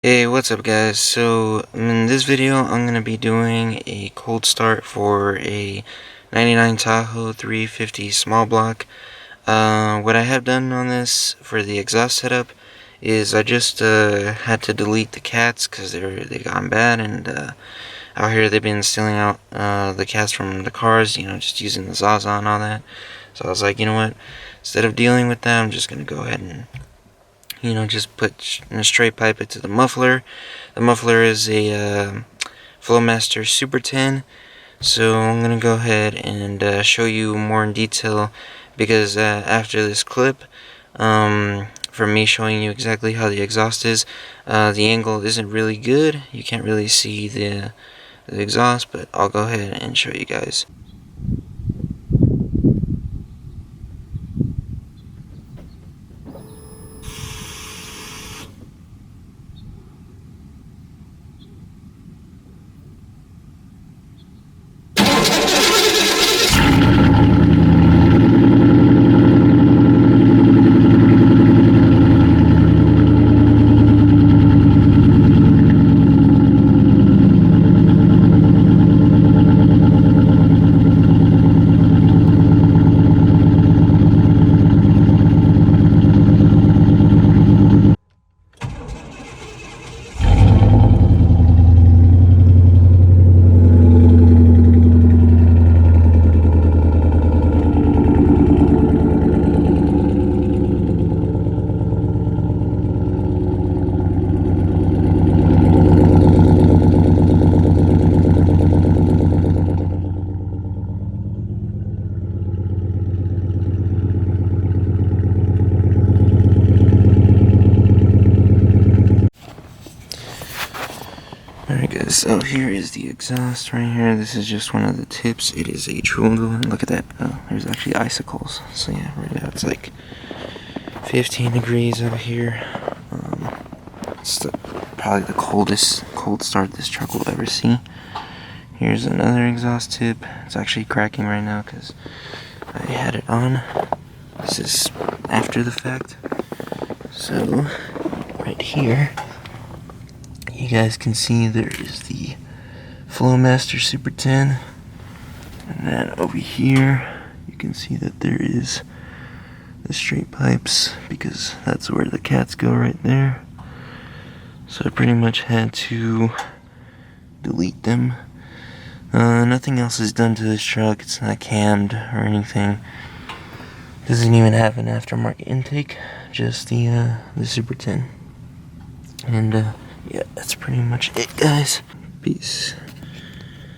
Hey, what's up guys? So in this video I'm going to be doing a cold start for a 99 Tahoe 350 small block. What I have done on this for the exhaust setup is I just had to delete the cats because they gone bad, and out here they've been stealing out the cats from the cars, just using the Zaza and all that. So I was like, you know what, instead of dealing with that, I'm just going to go ahead and just put a straight pipe it to the muffler. The muffler is a Flowmaster Super 10. So I'm going to go ahead and show you more in detail, because after this clip, from me showing you exactly how the exhaust is, the angle isn't really good. You can't really see the exhaust, but I'll go ahead and show you guys. Alright guys, so here is the exhaust right here. This is just one of the tips. It is a Trundle, and look at that. Oh, there's actually icicles. So yeah, right now it's like 15 degrees over here. It's probably the coldest cold start this truck will ever see. Here's another exhaust tip. It's actually cracking right now because I had it on. This is after the fact. So right here, you guys can see there is the Flowmaster Super 10, and then over here you can see that there is the straight pipes, because that's where the cats go right there. So I pretty much had to delete them. Nothing else is done to this truck. It's not cammed or anything. Doesn't even have an aftermarket intake, just the Super 10. And yeah, that's pretty much it, guys. Peace.